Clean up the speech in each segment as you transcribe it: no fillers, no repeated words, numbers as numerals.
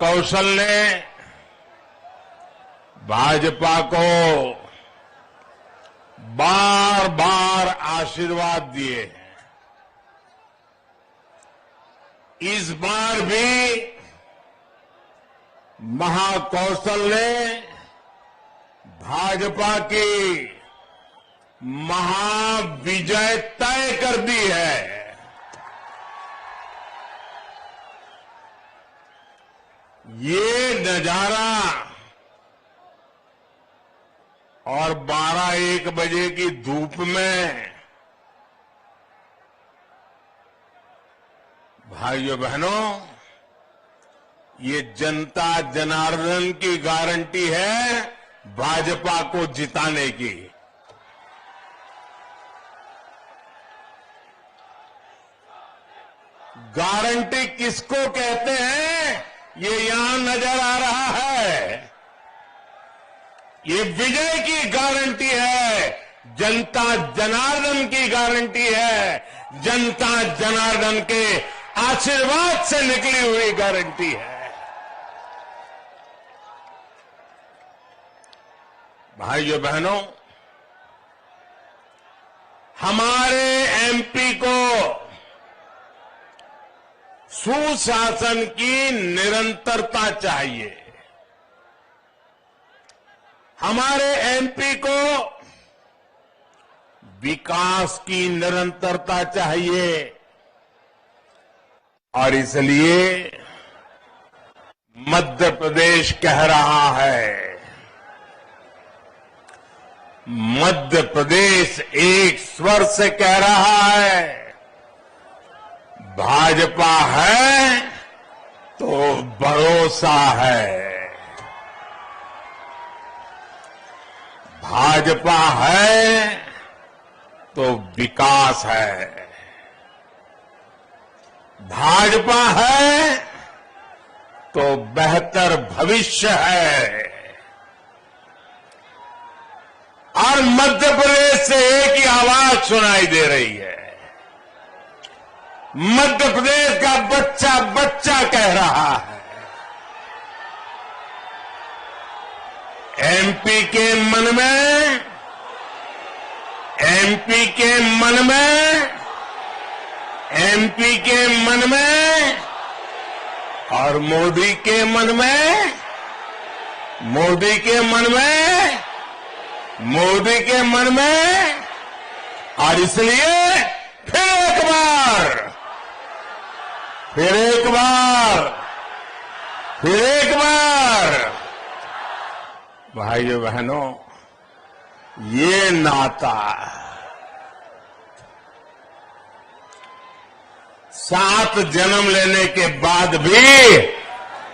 कौशल ने भाजपा को बार बार आशीर्वाद दिए हैं। इस बार भी महाकौशल ने भाजपा की महाविजय तय कर दी है। ये नजारा और 12-1 बजे की धूप में भाइयों बहनों, ये जनता जनार्दन की गारंटी है भाजपा को जिताने की। गारंटी किसको कहते हैं ये यहां नजर आ रहा है। ये विजय की गारंटी है, जनता जनार्दन की गारंटी है, जनता जनार्दन के आशीर्वाद से निकली हुई गारंटी है। भाइयों बहनों, हमारे एमपी को सुशासन की निरंतरता चाहिए। हमारे एमपी को विकास की निरंतरता चाहिए और इसलिए मध्य प्रदेश कह रहा है, मध्य प्रदेश एक स्वर से कह रहा है, भाजपा है तो भरोसा है, भाजपा है तो विकास है, भाजपा है तो बेहतर भविष्य है। और मध्य प्रदेश से एक ही आवाज सुनाई दे रही है। मध्य प्रदेश का बच्चा बच्चा कह रहा है, एमपी के मन में, एमपी के मन में, एमपी के मन में और मोदी के मन में, मोदी के मन में, मोदी के मन में। और इसलिए फिर एक बार, फिर एक बार, फिर एक बार भाइयों बहनों, ये नाता 7 जन्म लेने के बाद भी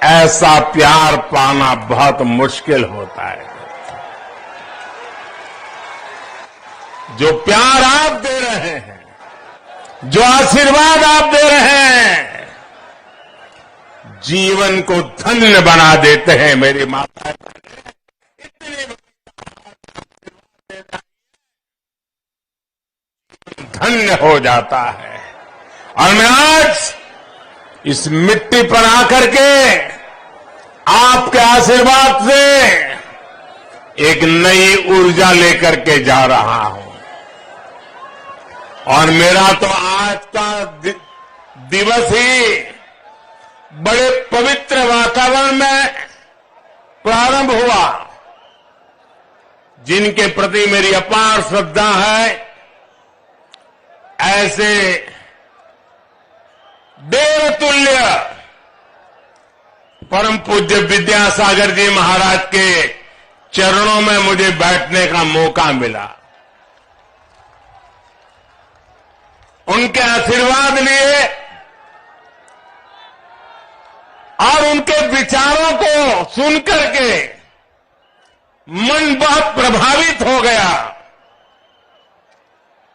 ऐसा प्यार पाना बहुत मुश्किल होता है। जो प्यार आप दे रहे हैं, जो आशीर्वाद आप दे रहे हैं, जीवन को धन्य बना देते हैं। मेरी माता धन्य हो जाता है। और मैं आज इस मिट्टी पर आकर के आपके आशीर्वाद से एक नई ऊर्जा लेकर के जा रहा हूं। और मेरा तो आज का दिवस ही बड़े पवित्र वातावरण में प्रारंभ हुआ। जिनके प्रति मेरी अपार श्रद्धा है, ऐसे देवतुल्य परम पूज्य विद्यासागर जी महाराज के चरणों में मुझे बैठने का मौका मिला। उनके आशीर्वाद लिए और उनके विचारों को सुनकर के मन बहुत प्रभावित हो गया।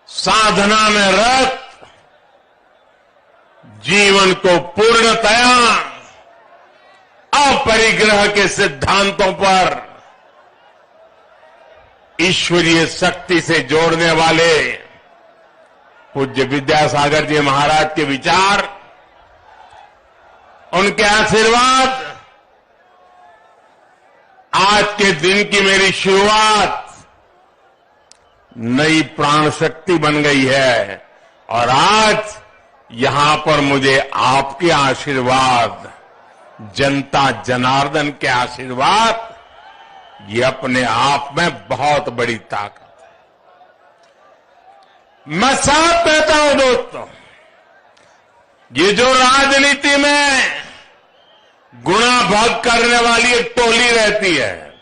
साधना में रत जीवन को पूर्णतया अपरिग्रह के सिद्धांतों पर ईश्वरीय शक्ति से जोड़ने वाले पूज्य विद्यासागर जी महाराज के विचार, उनके आशीर्वाद, आज के दिन की मेरी शुरुआत नई प्राण शक्ति बन गई है। और आज यहां पर मुझे आपके आशीर्वाद, जनता जनार्दन के आशीर्वाद, ये अपने आप में बहुत बड़ी ताकत है। मैं साफ कहता हूं दोस्तों, ये जो राजनीति में गुणा भाग करने वाली एक टोली रहती है,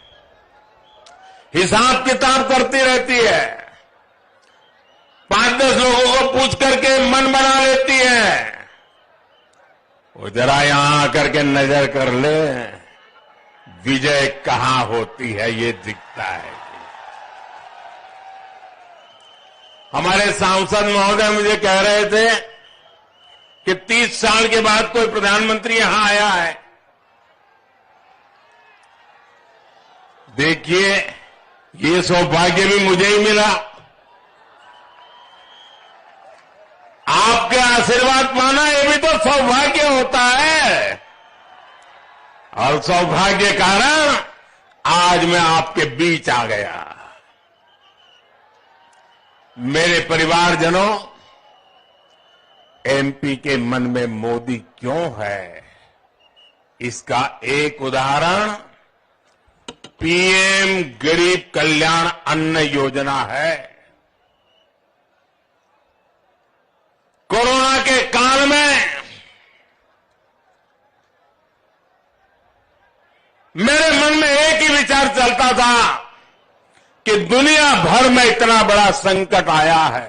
हिसाब किताब करती रहती है, 5-10 लोगों को पूछ करके मन बना लेती है, वो जरा यहां आकर के नजर कर ले, विजय कहां होती है ये दिखता है। हमारे सांसद महोदय मुझे कह रहे थे कि 30 साल के बाद कोई प्रधानमंत्री यहां आया है। देखिए, ये सौभाग्य भी मुझे ही मिला। आपके आशीर्वाद पाना ये भी तो सौभाग्य होता है, और सौभाग्य कारण आज मैं आपके बीच आ गया। मेरे परिवारजनों, एमपी के मन में मोदी क्यों है, इसका एक उदाहरण पीएम गरीब कल्याण अन्न योजना है। कोरोना के काल में मेरे मन में एक ही विचार चलता था कि दुनिया भर में इतना बड़ा संकट आया है,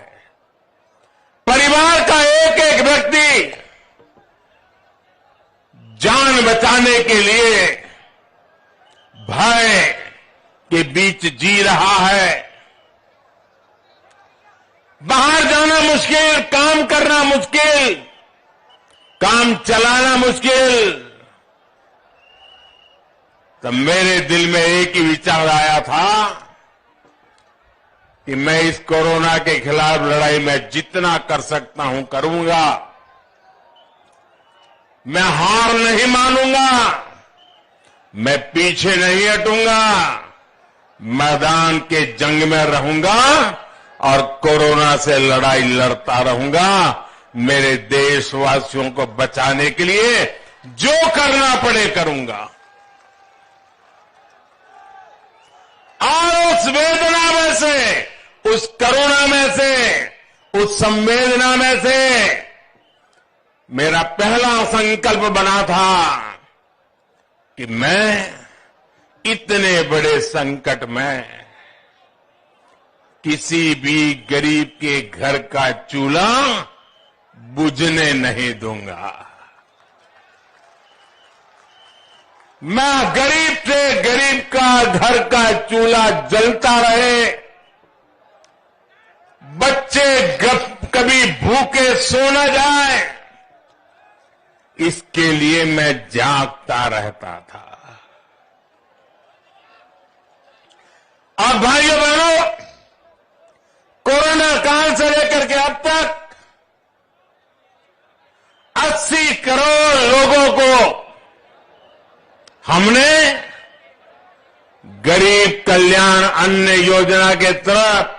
परिवार का एक एक व्यक्ति जान बचाने के लिए भय के बीच जी रहा है। बाहर जाना मुश्किल, काम करना मुश्किल, काम चलाना मुश्किल। तब मेरे दिल में एक ही विचार आया था कि मैं इस कोरोना के खिलाफ लड़ाई में जितना कर सकता हूं करूंगा। मैं हार नहीं मानूंगा, मैं पीछे नहीं हटूंगा, मैदान के जंग में रहूंगा और कोरोना से लड़ाई लड़ता रहूंगा। मेरे देशवासियों को बचाने के लिए जो करना पड़े करूंगा। और उस वेदना में से, उस करुणा में से, उस संवेदना में से मेरा पहला संकल्प बना था कि मैं इतने बड़े संकट में किसी भी गरीब के घर का चूल्हा बुझने नहीं दूंगा। मैं गरीब से गरीब का घर का चूल्हा जलता रहे, बच्चे कभी भूखे सो न जाए, इसके लिए मैं जागता रहता था। और भाइयों बहनों, कोरोना काल से लेकर के अब तक 80 करोड़ लोगों को हमने गरीब कल्याण अन्न योजना के तहत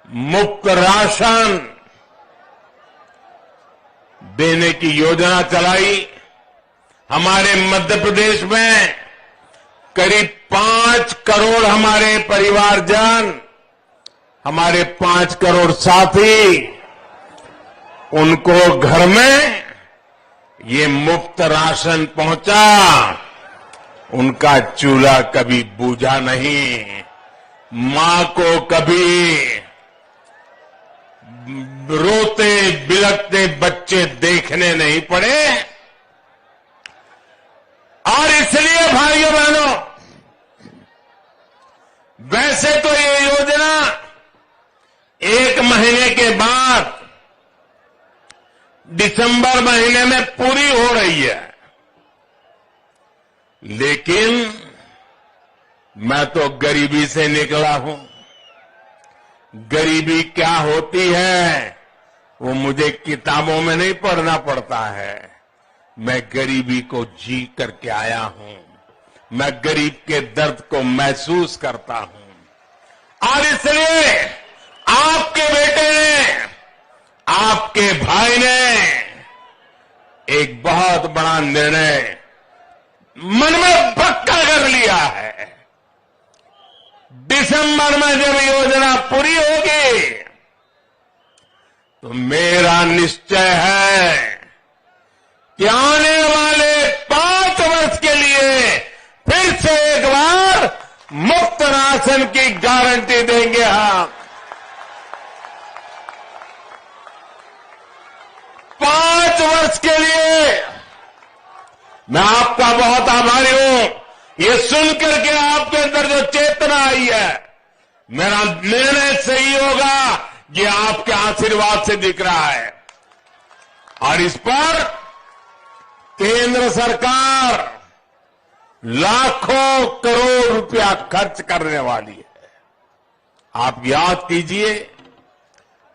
मुफ्त राशन देने की योजना चलाई। हमारे मध्य प्रदेश में करीब 5 करोड़ हमारे परिवारजन, हमारे 5 करोड़ साथी, उनको घर में ये मुफ्त राशन पहुंचा। उनका चूल्हा कभी बूझा नहीं, मां को कभी रोते बिलखते बच्चे देखने नहीं पड़े। और इसलिए भाइयों बहनों, वैसे तो ये योजना 1 महीने के बाद दिसंबर महीने में पूरी हो रही है, लेकिन मैं तो गरीबी से निकला हूं, गरीबी क्या होती है वो मुझे किताबों में नहीं पढ़ना पड़ता है। मैं गरीबी को जी करके आया हूं। मैं गरीब के दर्द को महसूस करता हूं और इसलिए आपके बेटे ने, आपके भाई ने एक बहुत बड़ा निर्णय मन में पक्का कर लिया है। दिसंबर में जब योजना पूरी होगी तो मेरा निश्चय है कि आने वाले 5 वर्ष के लिए फिर से एक बार मुफ्त राशन की गारंटी देंगे हम। 5 वर्ष के लिए मैं आपका बहुत आभारी हूं। ये सुनकर के आपके अंदर जो चेतना आई है, मेरा निर्णय सही होगा, ये आपके आशीर्वाद से दिख रहा है। और इस पर केंद्र सरकार लाखों करोड़ रुपया खर्च करने वाली है। आप याद कीजिए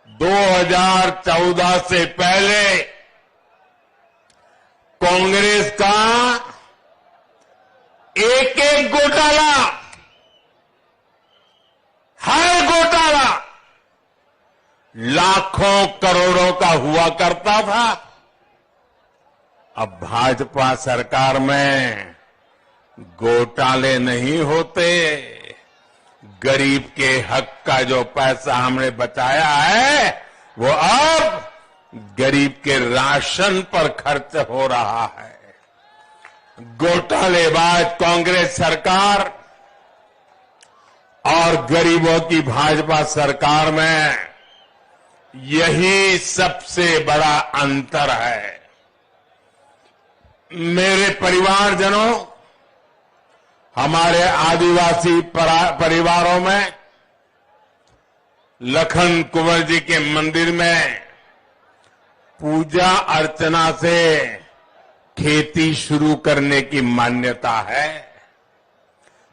2014 से पहले कांग्रेस का एक एक घोटाला, हर घोटाला लाखों करोड़ों का हुआ करता था। अब भाजपा सरकार में घोटाले नहीं होते। गरीब के हक का जो पैसा हमने बचाया है वो अब गरीब के राशन पर खर्च हो रहा है। घोटालेबाज कांग्रेस सरकार और गरीबों की भाजपा सरकार में यही सबसे बड़ा अंतर है। मेरे परिवारजनों, हमारे आदिवासी परिवारों में लखन कुंवर जी के मंदिर में पूजा अर्चना से खेती शुरू करने की मान्यता है।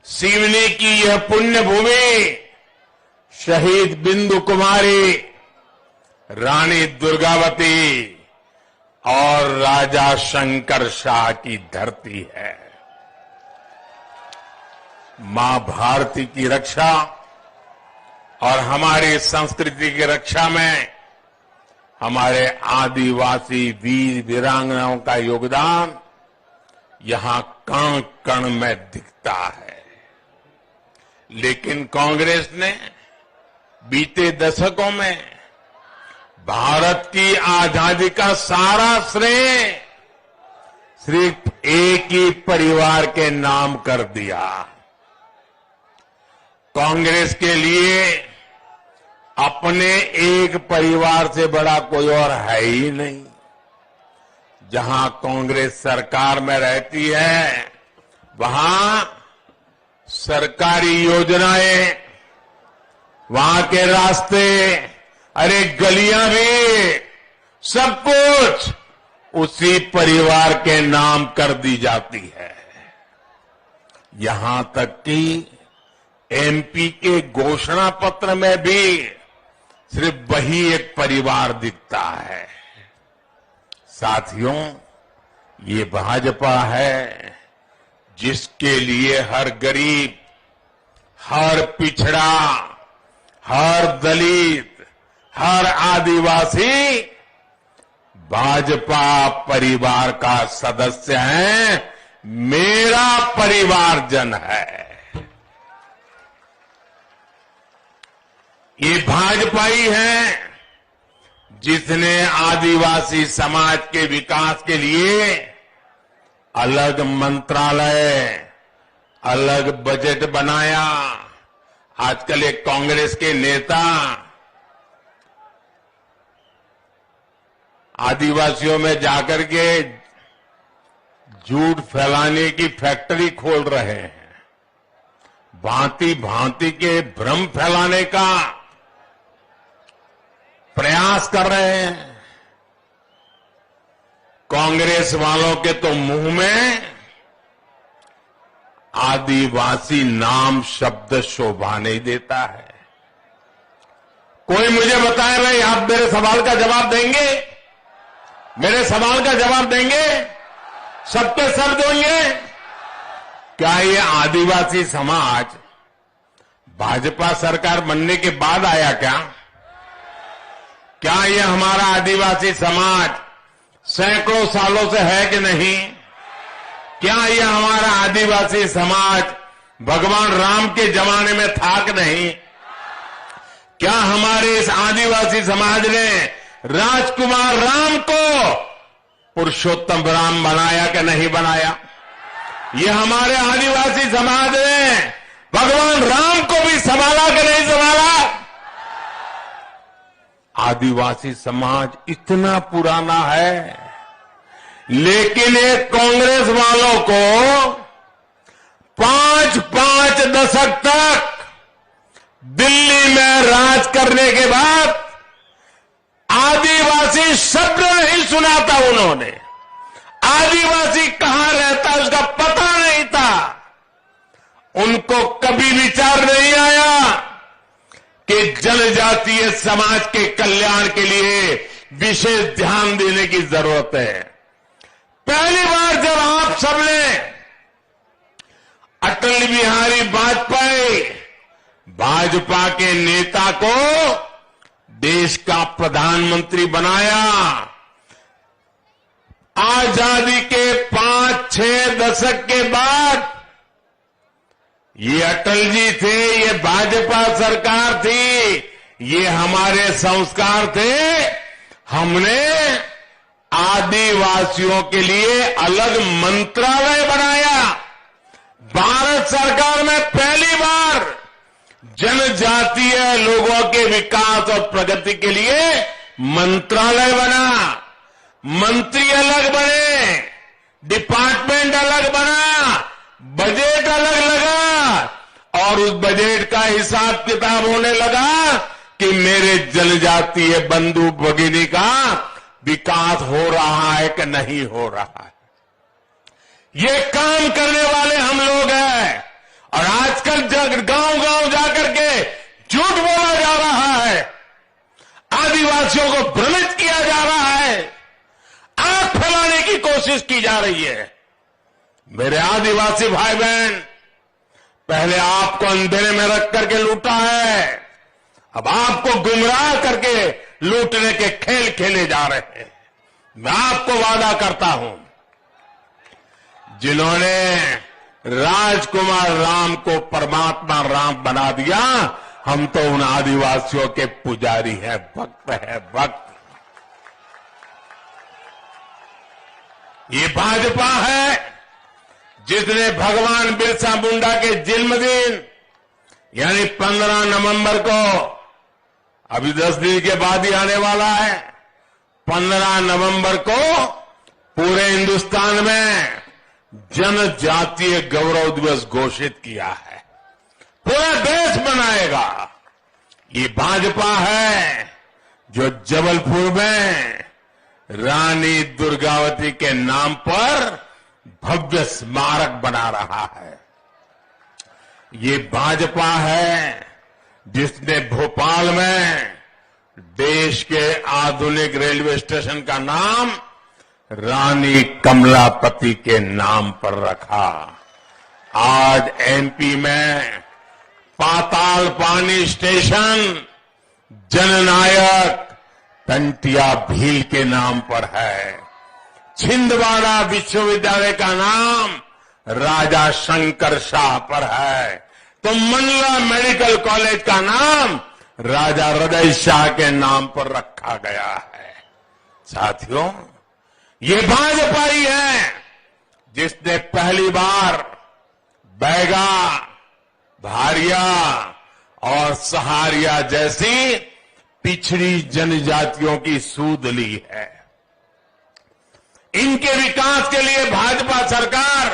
सिवनी की यह पुण्य भूमि शहीद बिंदु कुमारी, रानी दुर्गावती और राजा शंकर शाह की धरती है। मां भारती की रक्षा और हमारी संस्कृति की रक्षा में हमारे आदिवासी वीर वीरांगनाओं का योगदान यहां कण कण में दिखता है। लेकिन कांग्रेस ने बीते दशकों में भारत की आजादी का सारा श्रेय सिर्फ एक ही परिवार के नाम कर दिया। कांग्रेस के लिए अपने एक परिवार से बड़ा कोई और है ही नहीं। जहां कांग्रेस सरकार में रहती है वहां सरकारी योजनाएं, वहां के रास्ते, अरे गलियां भी, सब कुछ उसी परिवार के नाम कर दी जाती है। यहां तक कि एमपी के घोषणा पत्र में भी सिर्फ वही एक परिवार दिखता है। साथियों, ये भाजपा है जिसके लिए हर गरीब, हर पिछड़ा, हर दलित, हर आदिवासी भाजपा परिवार का सदस्य है, मेरा परिवारजन है। ये भाजपा ही है जिसने आदिवासी समाज के विकास के लिए अलग मंत्रालय, अलग बजट बनाया। आजकल एक कांग्रेस के नेता आदिवासियों में जाकर के झूठ फैलाने की फैक्ट्री खोल रहे हैं, भांति भांति के भ्रम फैलाने का प्रयास कर रहे हैं। कांग्रेस वालों के तो मुंह में आदिवासी नाम शब्द शोभा नहीं देता है। कोई मुझे बताए भाई, आप मेरे सवाल का जवाब देंगे? मेरे सवाल का जवाब देंगे? सबके सब देंगे? क्या ये आदिवासी समाज भाजपा सरकार बनने के बाद आया क्या? क्या ये हमारा आदिवासी समाज सैकड़ों सालों से है कि नहीं? क्या ये हमारा आदिवासी समाज भगवान राम के जमाने में था कि नहीं? क्या हमारे इस आदिवासी समाज ने राजकुमार राम को पुरुषोत्तम राम बनाया कि नहीं बनाया? ये हमारे आदिवासी समाज ने भगवान राम को भी संभाला कि नहीं संभाला? आदिवासी समाज इतना पुराना है, लेकिन एक कांग्रेस वालों को 5-5 दशक तक दिल्ली में राज करने के बाद आदिवासी शब्द नहीं सुना था उन्होंने। आदिवासी कहां रहता उसका पता नहीं था। उनको कभी विचार नहीं आया कि जनजातीय समाज के कल्याण के लिए विशेष ध्यान देने की जरूरत है। पहली बार जब आप सबने अटल बिहारी वाजपेयी भाजपा के नेता को देश का प्रधानमंत्री बनाया, आजादी के 5-6 दशक के बाद ये अटल जी थे, ये भाजपा सरकार थी, ये हमारे संस्कार थे। हमने आदिवासियों के लिए अलग मंत्रालय बनाया। भारत सरकार में पहली बार जनजातीय लोगों के विकास और प्रगति के लिए मंत्रालय बना। मंत्री अलग बने, डिपार्टमेंट अलग बना, बजट अलग लगा और उस बजट का हिसाब किताब होने लगा कि मेरे जनजातीय बंधु भगिनी का विकास हो रहा है कि नहीं हो रहा है। ये काम करने वाले हम लोग हैं। और आजकल गांव-गांव जाकर के झूठ बोला जा रहा है, आदिवासियों को भ्रमित किया जा रहा है, आंख फैलाने की कोशिश की जा रही है। मेरे आदिवासी भाई बहन, पहले आपको अंधेरे में रख करके लूटा है, अब आपको गुमराह करके लूटने के खेल खेले जा रहे हैं। मैं आपको वादा करता हूं, जिन्होंने राजकुमार राम को परमात्मा राम बना दिया, हम तो उन आदिवासियों के पुजारी हैं, भक्त है, भक्त। ये भाजपा है जिसने भगवान बिरसा मुंडा के जन्मदिन यानी 15 नवंबर को, अभी 10 दिन के बाद ही आने वाला है, 15 नवंबर को पूरे हिंदुस्तान में जनजातीय गौरव दिवस घोषित किया है। पूरा देश मनाएगा। ये भाजपा है जो जबलपुर में रानी दुर्गावती के नाम पर भव्य स्मारक बना रहा है। ये भाजपा है जिसने भोपाल में देश के आधुनिक रेलवे स्टेशन का नाम रानी कमलापति के नाम पर रखा। आज एमपी में पाताल पानी स्टेशन जननायक टंटिया भील के नाम पर है। छिंदवाड़ा विश्वविद्यालय का नाम राजा शंकर शाह पर है, तो मंडला मेडिकल कॉलेज का नाम राजा हृदय शाह के नाम पर रखा गया है। साथियों, ये भाजपा ही है जिसने पहली बार बैगा, भारिया और सहारिया जैसी पिछड़ी जनजातियों की सूद ली है। इनके विकास के लिए भाजपा सरकार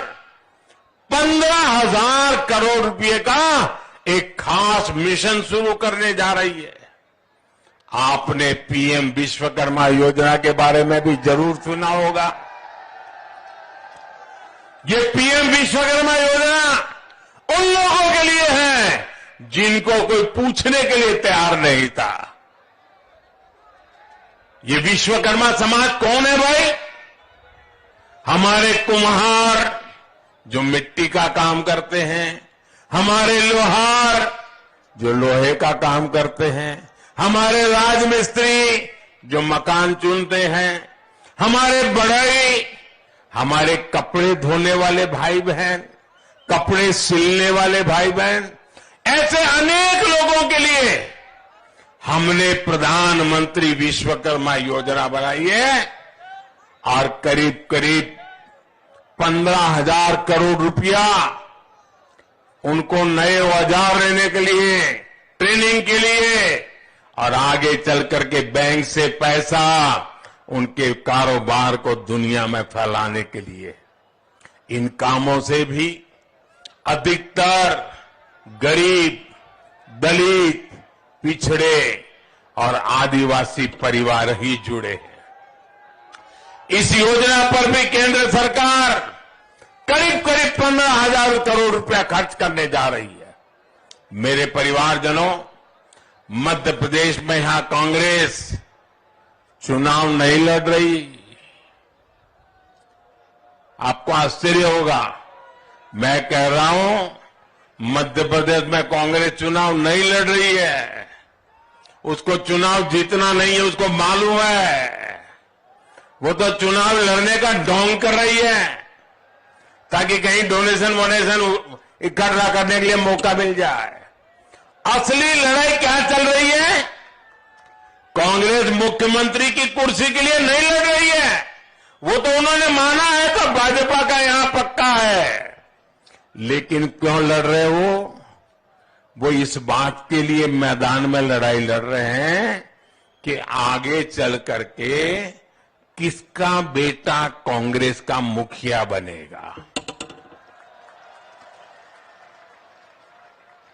15,000 करोड़ रुपए का एक खास मिशन शुरू करने जा रही है। आपने पीएम विश्वकर्मा योजना के बारे में भी जरूर सुना होगा। ये पीएम विश्वकर्मा योजना उन लोगों के लिए है जिनको कोई पूछने के लिए तैयार नहीं था। ये विश्वकर्मा समाज कौन है भाई? हमारे कुम्हार जो मिट्टी का काम करते हैं, हमारे लोहार जो लोहे का काम करते हैं, हमारे राजमिस्त्री जो मकान चुनते हैं, हमारे बढ़ई, हमारे कपड़े धोने वाले भाई बहन, कपड़े सिलने वाले भाई बहन, ऐसे अनेक लोगों के लिए हमने प्रधानमंत्री विश्वकर्मा योजना बनाई है और करीब करीब 15,000 करोड़ रुपया उनको नए औजार लेने के लिए, ट्रेनिंग के लिए और आगे चल करके बैंक से पैसा उनके कारोबार को दुनिया में फैलाने के लिए। इन कामों से भी अधिकतर गरीब, दलित, पिछड़े और आदिवासी परिवार ही जुड़े हैं। इस योजना पर भी केंद्र सरकार करीब करीब 15,000 करोड़ रुपया खर्च करने जा रही है। मेरे परिवारजनों, मध्य प्रदेश में यहां कांग्रेस चुनाव नहीं लड़ रही। आपको आश्चर्य होगा, मैं कह रहा हूं मध्य प्रदेश में कांग्रेस चुनाव नहीं लड़ रही है। उसको चुनाव जीतना नहीं है, उसको मालूम है। वो तो चुनाव लड़ने का ढोंग कर रही है ताकि कहीं डोनेशन इकट्ठा करने के लिए मौका मिल जाए। असली लड़ाई क्या चल रही है? कांग्रेस मुख्यमंत्री की कुर्सी के लिए नहीं लड़ रही है। वो तो उन्होंने माना है तो भाजपा का यहां पक्का है। लेकिन क्यों लड़ रहे हो? वो इस बात के लिए मैदान में लड़ाई लड़ रहे हैं कि आगे चल करके किसका बेटा कांग्रेस का मुखिया बनेगा।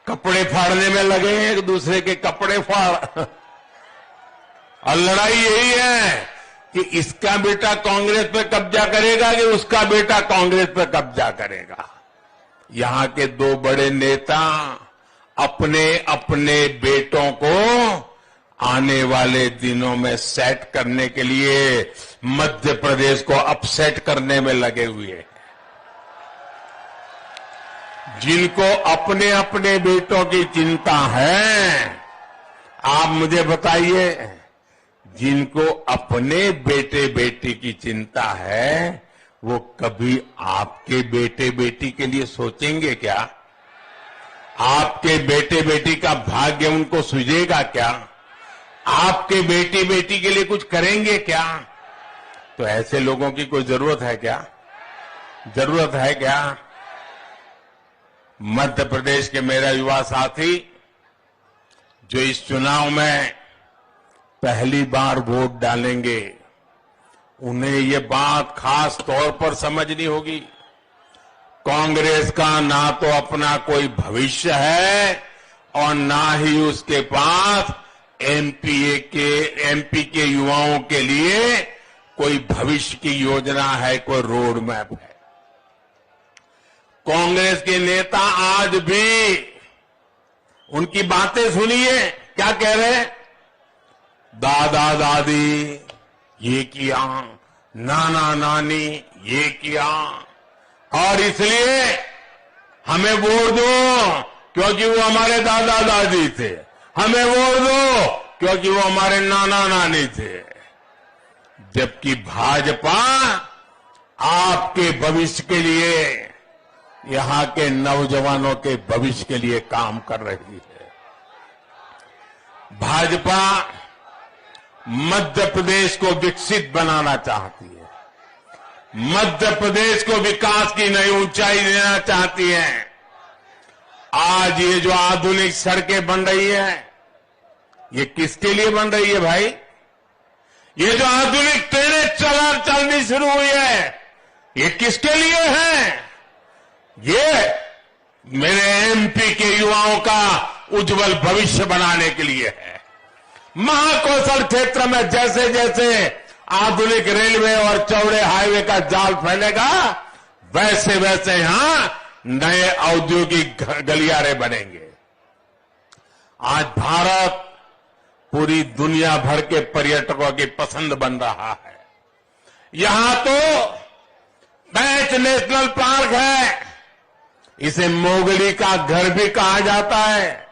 कपड़े फाड़ने में लगे हैं, एक दूसरे के कपड़े फाड़ और लड़ाई यही है कि इसका बेटा कांग्रेस पे कब्जा करेगा कि उसका बेटा कांग्रेस पे कब्जा करेगा। यहां के दो बड़े नेता अपने अपने बेटों को आने वाले दिनों में सेट करने के लिए मध्य प्रदेश को अपसेट करने में लगे हुए हैं। जिनको अपने अपने बेटों की चिंता है, आप मुझे बताइए, जिनको अपने बेटे बेटी की चिंता है वो कभी आपके बेटे बेटी के लिए सोचेंगे क्या? आपके बेटे बेटी का भाग्य उनको सूझेगा क्या? आपके बेटी बेटी के लिए कुछ करेंगे क्या? तो ऐसे लोगों की कोई जरूरत है क्या? जरूरत है क्या? मध्य प्रदेश के मेरा युवा साथी जो इस चुनाव में पहली बार वोट डालेंगे, उन्हें ये बात खास तौर पर समझनी होगी। कांग्रेस का ना तो अपना कोई भविष्य है और ना ही उसके पास एमपी के युवाओं के लिए कोई भविष्य की योजना है, कोई रोड मैप है। कांग्रेस के नेता आज भी उनकी बातें सुनिए, क्या कह रहे हैं? दादा दादी ये किया, नाना नानी ये किया और इसलिए हमें वोट दो क्योंकि वो हमारे दादा दादी थे, हमें वोट दो क्योंकि वो हमारे नाना नानी थे। जबकि भाजपा आपके भविष्य के लिए, यहां के नौजवानों के भविष्य के लिए काम कर रही है। भाजपा मध्य प्रदेश को विकसित बनाना चाहती है, मध्य प्रदेश को विकास की नई ऊंचाई देना चाहती है। आज ये जो आधुनिक सड़कें बन रही है, ये किसके लिए बन रही है भाई? ये जो आधुनिक ट्रेनें चलनी शुरू हुई है, ये किसके लिए है? ये मेरे एमपी के युवाओं का उज्जवल भविष्य बनाने के लिए है। महाकौशल क्षेत्र में जैसे जैसे आधुनिक रेलवे और चौड़े हाईवे का जाल फैलेगा, वैसे वैसे यहां नए औद्योगिक गलियारे बनेंगे। आज भारत पूरी दुनिया भर के पर्यटकों की पसंद बन रहा है। यहां तो पैंच नेशनल पार्क है, इसे मोगली का घर भी कहा जाता है।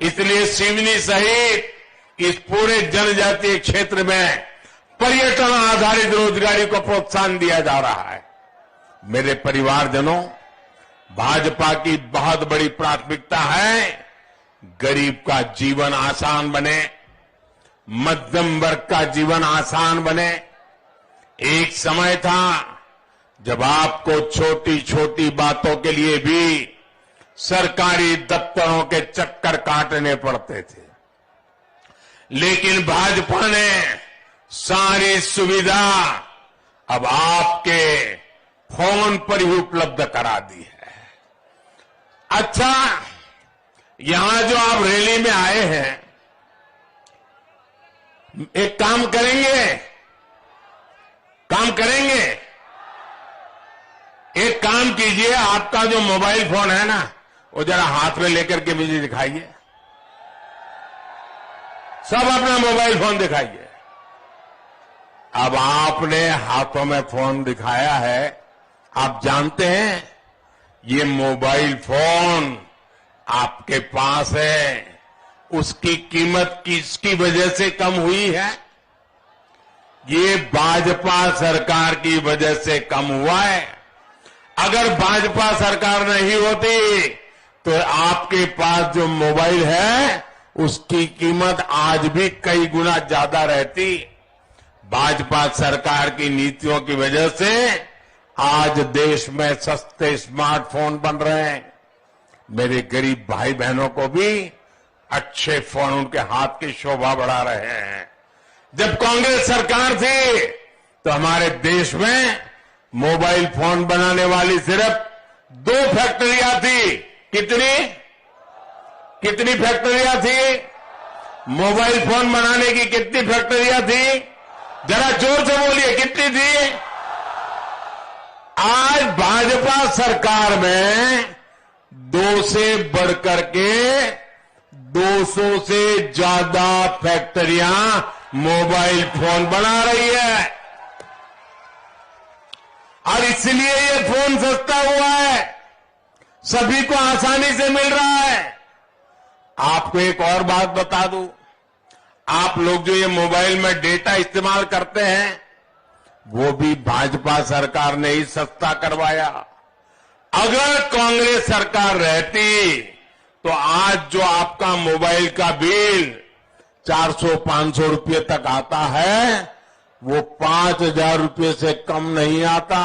इसलिए सिवनी सहित इस पूरे जनजातीय क्षेत्र में पर्यटन आधारित रोजगारी को प्रोत्साहन दिया जा रहा है। मेरे परिवारजनों, भाजपा की बहुत बड़ी प्राथमिकता है गरीब का जीवन आसान बने, मध्यम वर्ग का जीवन आसान बने। एक समय था जब आपको छोटी छोटी बातों के लिए भी सरकारी दफ्तरों के चक्कर काटने पड़ते थे, लेकिन भाजपा ने सारी सुविधा अब आपके फोन पर ही उपलब्ध करा दी है। अच्छा, यहां जो आप रैली में आए हैं, एक काम करेंगे, एक काम कीजिए, आपका जो मोबाइल फोन है ना, वो जरा हाथ में लेकर के मुझे दिखाइए। सब अपना मोबाइल फोन दिखाइए। अब आपने हाथों में फोन दिखाया है, आप जानते हैं ये मोबाइल फोन आपके पास है, उसकी कीमत किसकी वजह से कम हुई है? ये भाजपा सरकार की वजह से कम हुआ है। अगर भाजपा सरकार नहीं होती तो आपके पास जो मोबाइल है उसकी कीमत आज भी कई गुना ज्यादा रहती। भाजपा सरकार की नीतियों की वजह से आज देश में सस्ते स्मार्टफोन बन रहे हैं। मेरे गरीब भाई बहनों को भी अच्छे फोन उनके हाथ की शोभा बढ़ा रहे हैं। जब कांग्रेस सरकार थी तो हमारे देश में मोबाइल फोन बनाने वाली सिर्फ 2 फैक्ट्रियां थी। कितनी फैक्ट्रियां थी? मोबाइल फोन बनाने की कितनी फैक्ट्रियां थी? जरा जोर से बोलिए, कितनी थी? आज भाजपा सरकार में 2 से बढ़कर के 200 से ज्यादा फैक्ट्रियां मोबाइल फोन बना रही है, और इसलिए ये फोन सस्ता हुआ है, सभी को आसानी से मिल रहा है। आपको एक और बात बता दूं, आप लोग जो ये मोबाइल में डेटा इस्तेमाल करते हैं वो भी भाजपा सरकार ने ही सस्ता करवाया। अगर कांग्रेस सरकार रहती तो आज जो आपका मोबाइल का बिल 400-500 रुपये तक आता है वो 5,000 रुपये से कम नहीं आता।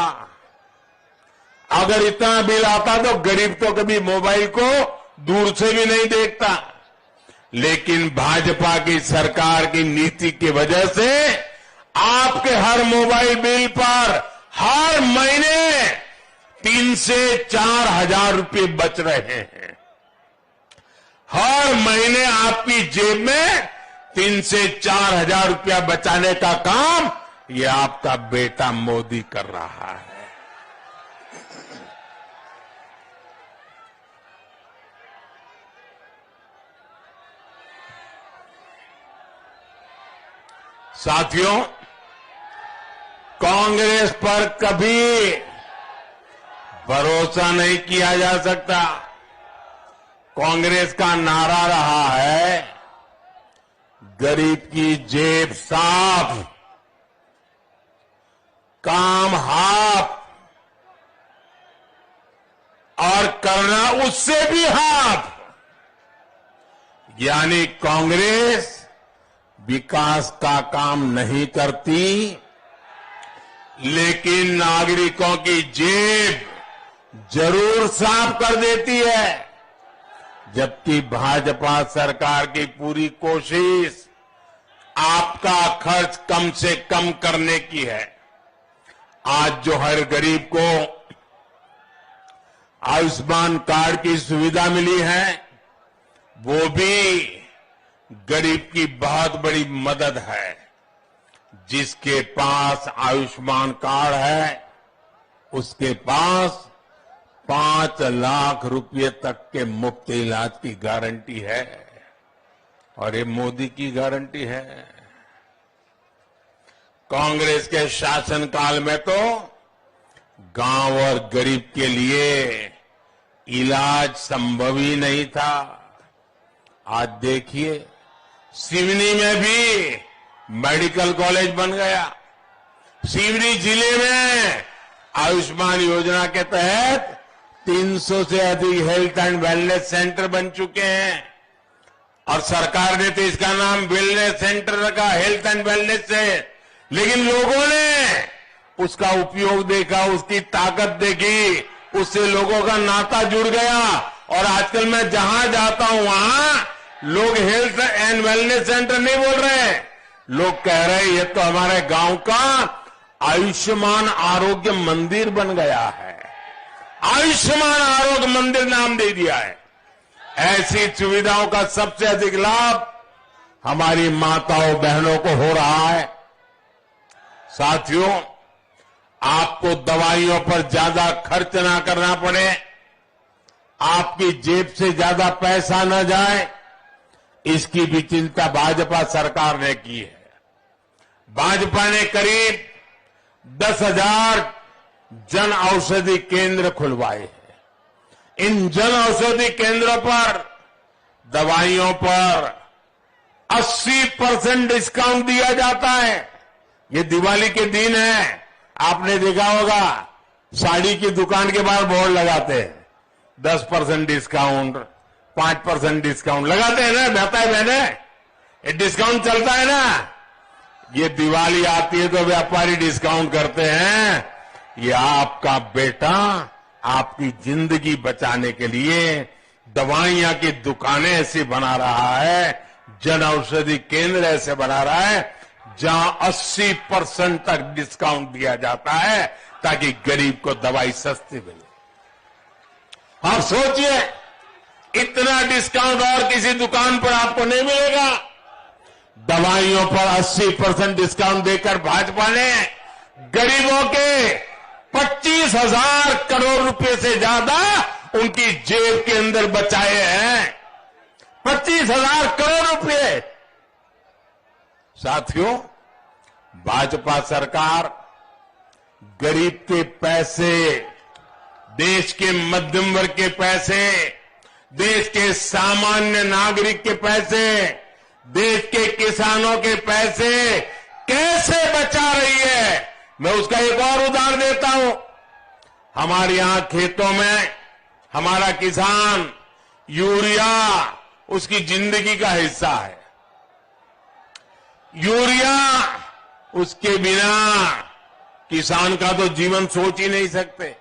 अगर इतना बिल आता तो गरीब तो कभी मोबाइल को दूर से भी नहीं देखता, लेकिन भाजपा की सरकार की नीति की वजह से आपके हर मोबाइल बिल पर हर महीने 3 से 4 हजार रुपये बच रहे हैं। हर महीने आपकी जेब में 3 से 4 हजार रुपया बचाने का काम ये आपका बेटा मोदी कर रहा है। साथियों, कांग्रेस पर कभी भरोसा नहीं किया जा सकता। कांग्रेस का नारा रहा है गरीब की जेब साफ, काम हाफ और करना उससे भी हाफ। यानी कांग्रेस विकास का काम नहीं करती, लेकिन नागरिकों की जेब जरूर साफ कर देती है। जबकि भाजपा सरकार की पूरी कोशिश आपका खर्च कम से कम करने की है। आज जो हर गरीब को आयुष्मान कार्ड की सुविधा मिली है वो भी गरीब की बहुत बड़ी मदद है। जिसके पास आयुष्मान कार्ड है उसके पास 5 लाख रुपए तक के मुफ्त इलाज की गारंटी है। और ये मोदी की गारंटी है। कांग्रेस के शासनकाल में तो गांव और गरीब के लिए इलाज संभव ही नहीं था। आज देखिए सिवनी में भी मेडिकल कॉलेज बन गया। सिवनी जिले में आयुष्मान योजना के तहत 300 से अधिक हेल्थ एंड वेलनेस सेंटर बन चुके हैं और सरकार ने तो इसका नाम वेलनेस सेंटर रखा, हेल्थ एंड वेलनेस से। लेकिन लोगों ने उसका उपयोग देखा, उसकी ताकत देखी, उससे लोगों का नाता जुड़ गया और आजकल मैं जहां जाता हूं वहां लोग हेल्थ एंड वेलनेस सेंटर नहीं बोल रहे हैं, लोग कह रहे हैं ये तो हमारे गांव का आयुष्मान आरोग्य मंदिर बन गया है। आयुष्मान आरोग्य मंदिर नाम दे दिया है। ऐसी सुविधाओं का सबसे अधिक लाभ हमारी माताओं बहनों को हो रहा है। साथियों, आपको दवाइयों पर ज्यादा खर्च ना करना पड़े, आपकी जेब से ज्यादा पैसा न जाए, इसकी भी चिंता भाजपा सरकार ने की है। भाजपा ने करीब 10,000 जन औषधि केंद्र खुलवाए हैं। इन जन औषधि केंद्रों पर दवाइयों पर 80% डिस्काउंट दिया जाता है। ये दिवाली के दिन है, आपने देखा होगा साड़ी की दुकान के बाहर बोर्ड लगाते हैं 10% डिस्काउंट, 5% डिस्काउंट लगाते हैं ना, बहता है बहने, ये डिस्काउंट चलता है ना। ये दिवाली आती है तो व्यापारी डिस्काउंट करते हैं। ये आपका बेटा आपकी जिंदगी बचाने के लिए दवाइयां की दुकानें ऐसी बना रहा है, जन औषधि केंद्र ऐसे बना रहा है जहां 80% तक डिस्काउंट दिया जाता है ताकि गरीब को दवाई सस्ती मिले। आप सोचिए, इतना डिस्काउंट और किसी दुकान पर आपको नहीं मिलेगा। दवाइयों पर 80% डिस्काउंट देकर भाजपा ने गरीबों के 25,000 करोड़ रुपए से ज्यादा उनकी जेब के अंदर बचाए हैं। 25,000 करोड़ रुपए। साथियों, भाजपा सरकार गरीब के पैसे, देश के मध्यम वर्ग के पैसे, देश के सामान्य नागरिक के पैसे, देश के किसानों के पैसे कैसे बचा रही है, मैं उसका एक और उदाहरण देता हूं। हमारे यहां खेतों में हमारा किसान यूरिया उसकी जिंदगी का हिस्सा है। यूरिया उसके बिना किसान का तो जीवन सोच ही नहीं सकते।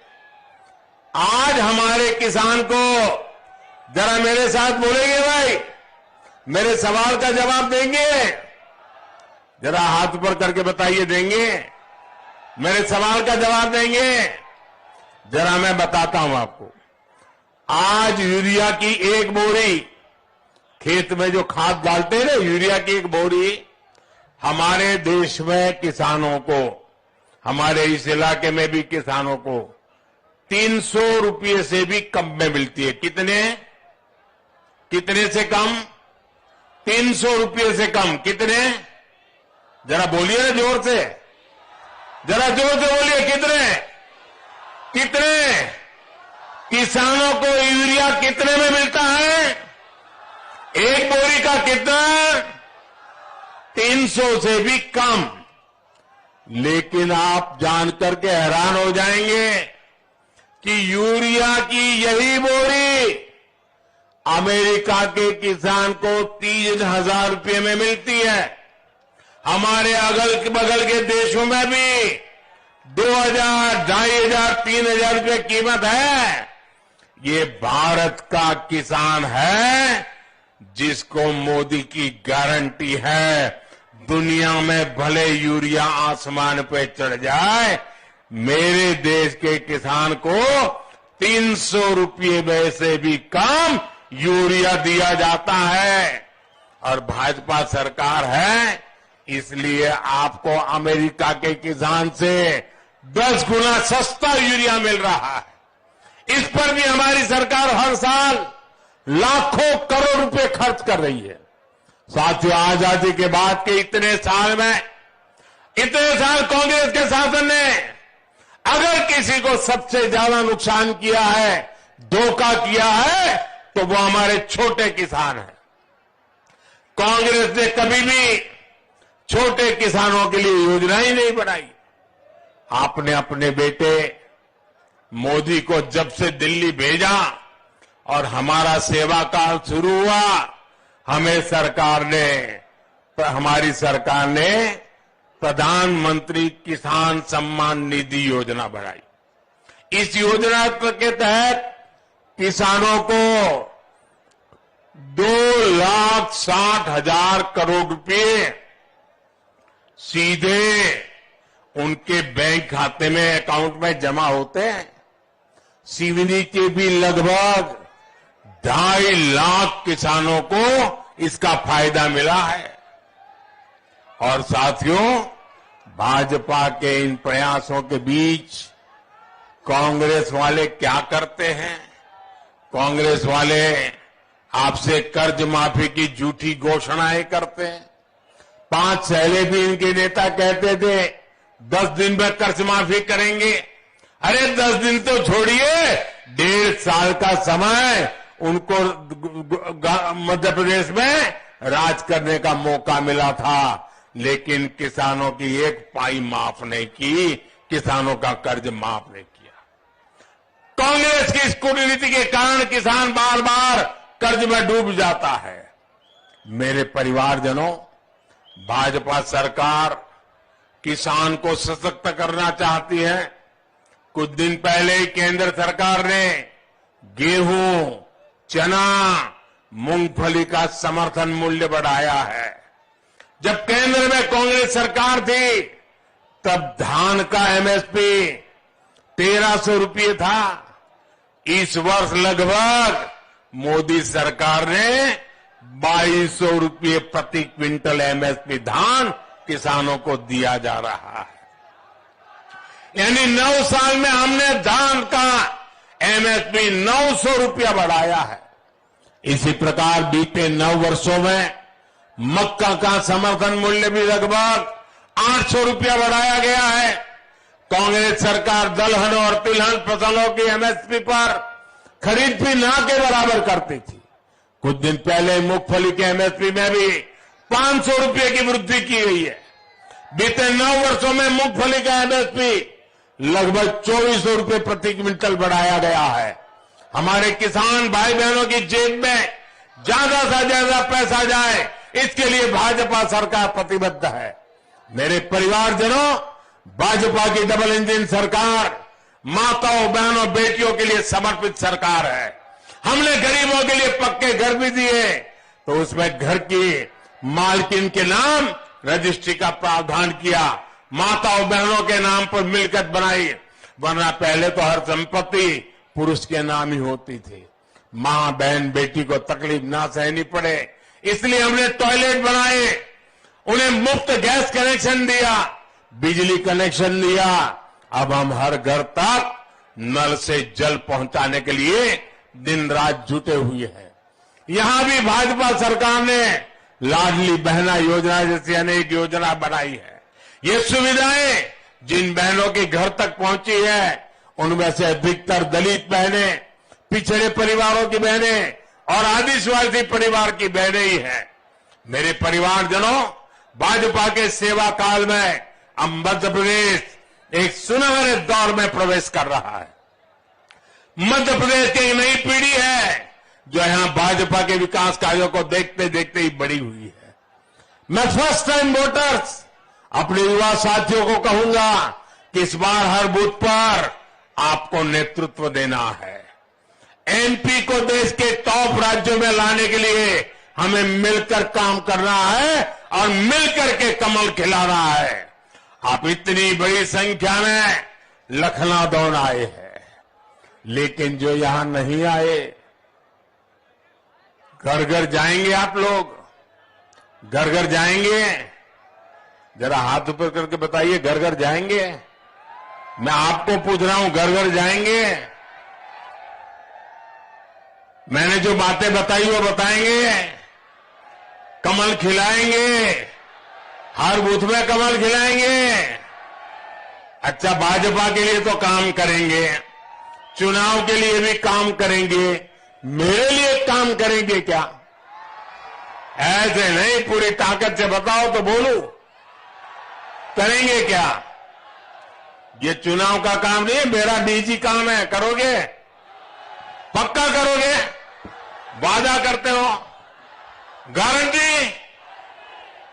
आज हमारे किसान को जरा मेरे साथ बोलेंगे भाई, मेरे सवाल का जवाब देंगे? जरा हाथ ऊपर करके बताइए, देंगे? मेरे सवाल का जवाब देंगे? जरा मैं बताता हूं आपको। आज यूरिया की एक बोरी, खेत में जो खाद डालते हैं ना, यूरिया की एक बोरी हमारे देश में किसानों को, हमारे इस इलाके में भी किसानों को 300 रुपये से भी कम में मिलती है। कितने से कम? 300 रुपये से कम। कितने? जरा बोलिए ना जोर से, जरा जोर से बोलिए, कितने? किसानों को यूरिया कितने में मिलता है? एक बोरी का कितना? 300 से भी कम। लेकिन आप जानकर के हैरान हो जाएंगे कि यूरिया की यही बोरी अमेरिका के किसान को 3,000 रुपये में मिलती है। हमारे अगल बगल के देशों में भी 2,000, 2,500, 3,000 रुपये कीमत है। ये भारत का किसान है जिसको मोदी की गारंटी है, दुनिया में भले यूरिया आसमान पे चढ़ जाए, मेरे देश के किसान को 300 रुपये में से भी कम यूरिया दिया जाता है। और भाजपा सरकार है, इसलिए आपको अमेरिका के किसान से 10 गुना सस्ता यूरिया मिल रहा है। इस पर भी हमारी सरकार हर साल लाखों करोड़ रुपए खर्च कर रही है। साथियों, आजादी के बाद के इतने साल कांग्रेस के शासन ने अगर किसी को सबसे ज्यादा नुकसान किया है, धोखा किया है, तो वो हमारे छोटे किसान हैं। कांग्रेस ने कभी भी छोटे किसानों के लिए योजना ही नहीं बनाई। आपने अपने बेटे मोदी को जब से दिल्ली भेजा और हमारा सेवा काल शुरू हुआ, हमारी सरकार ने प्रधानमंत्री किसान सम्मान निधि योजना बनाई। इस योजना के तहत किसानों को 2,60,000 करोड़ रुपए सीधे उनके बैंक खाते में, अकाउंट में जमा होते हैं। सीवनी के भी लगभग 2.5 लाख किसानों को इसका फायदा मिला है। और साथियों, भाजपा के इन प्रयासों के बीच कांग्रेस वाले क्या करते हैं? कांग्रेस वाले आपसे कर्ज माफी की झूठी घोषणाएं करते हैं। 5 पहले भी इनके नेता कहते थे 10 दिन में कर्ज माफी करेंगे। अरे 10 दिन तो छोड़िए, 1.5 साल का समय उनको मध्य प्रदेश में राज करने का मौका मिला था, लेकिन किसानों की एक पाई माफ नहीं की, किसानों का कर्ज माफ नहीं किया। कांग्रेस की इस कूटनीति के कारण किसान बार बार कर्ज में डूब जाता है। मेरे परिवारजनों, भाजपा सरकार किसान को सशक्त करना चाहती है। कुछ दिन पहले ही केंद्र सरकार ने गेहूं, चना, मूंगफली का समर्थन मूल्य बढ़ाया है। जब केंद्र में कांग्रेस सरकार थी, तब धान का एमएसपी 1,300 रुपये था। इस वर्ष लगभग मोदी सरकार ने 2,200 रुपये प्रति क्विंटल एमएसपी धान किसानों को दिया जा रहा है। यानी 9 साल में हमने धान का एमएसपी 900 रुपया बढ़ाया है। इसी प्रकार बीते 9 वर्षों में मक्का का समर्थन मूल्य भी लगभग 800 रुपया बढ़ाया गया है। कांग्रेस सरकार दलहन और तिलहन फसलों की एमएसपी पर खरीद भी ना के बराबर करती थी। कुछ दिन पहले मूंगफली के एमएसपी में भी 500 रुपये की वृद्धि की गई है। बीते 9 वर्षों में मूंगफली का एमएसपी लगभग 2,400 रुपये प्रति क्विंटल बढ़ाया गया है। हमारे किसान भाई बहनों की जेब में ज्यादा से ज्यादा पैसा जाए, इसके लिए भाजपा सरकार प्रतिबद्ध है। मेरे परिवारजनों, भाजपा की डबल इंजन सरकार माताओं, बहनों, बेटियों के लिए समर्पित सरकार है। हमने गरीबों के लिए पक्के घर भी दिए, तो उसमें घर की मालकिन के नाम रजिस्ट्री का प्रावधान किया, माताओं बहनों के नाम पर मिलकत बनाई, वरना पहले तो हर संपत्ति पुरुष के नाम ही होती थी। मां, बहन, बेटी को तकलीफ ना सहनी पड़े, इसलिए हमने टॉयलेट बनाए, उन्हें मुफ्त गैस कनेक्शन दिया, बिजली कनेक्शन दिया। अब हम हर घर तक नल से जल पहुंचाने के लिए दिन रात जुटे हुए हैं। यहां भी भाजपा सरकार ने लाडली बहना योजना जैसी अनेक योजना बनाई है। ये सुविधाएं जिन बहनों के घर तक पहुंची है, उनमें से अधिकतर दलित बहनें, पिछड़े परिवारों की बहनें और आदिवासी परिवार की बहनें ही हैं। मेरे परिवारजनों, भाजपा के सेवा काल में अब मध्य प्रदेश एक सुनहरे दौर में प्रवेश कर रहा है। मध्य प्रदेश की एक नई पीढ़ी है जो यहां भाजपा के विकास कार्यों को देखते देखते ही बड़ी हुई है। मैं फर्स्ट टाइम वोटर्स अपने युवा साथियों को कहूंगा कि इस बार हर बूथ पर आपको नेतृत्व देना है। एमपी को देश के टॉप राज्यों में लाने के लिए हमें मिलकर काम करना है और मिलकर के कमल खिलाना है। आप इतनी बड़ी संख्या में लखनऊ आए हैं, लेकिन जो यहां नहीं आए, घर घर जाएंगे आप लोग? घर घर जाएंगे? जरा हाथ ऊपर करके बताइए, घर घर जाएंगे? मैं आपको पूछ रहा हूं, घर घर जाएंगे? मैंने जो बातें बताई वो बताएंगे? कमल खिलाएंगे, हर बूथ में कमल खिलाएंगे। अच्छा, भाजपा के लिए तो काम करेंगे, चुनाव के लिए भी काम करेंगे, मेरे लिए काम करेंगे क्या? ऐसे नहीं, पूरी ताकत से बताओ तो बोलूं, करेंगे क्या? ये चुनाव का काम नहीं, मेरा निजी काम है। करोगे? पक्का करोगे? वादा करते हो? गारंटी?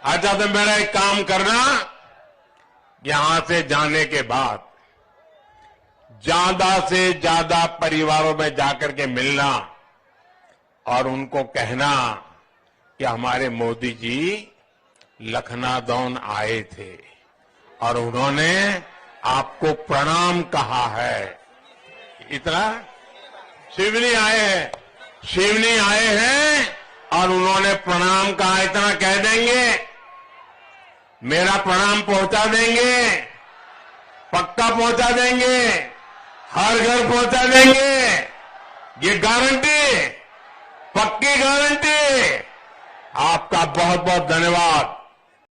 अच्छा, तो मेरा एक काम करना, यहां से जाने के बाद ज्यादा से ज्यादा परिवारों में जाकर के मिलना और उनको कहना कि हमारे मोदी जी लखनादौन आए थे और उन्होंने आपको प्रणाम कहा है। इतना शिवनी आए हैं, शिवनी आए हैं और उन्होंने प्रणाम कहा, इतना कह देंगे, मेरा प्रणाम पहुंचा देंगे, पक्का पहुंचा देंगे, हर घर पहुंचा देंगे। ये गारंटी, पक्की गारंटी। आपका बहुत बहुत धन्यवाद।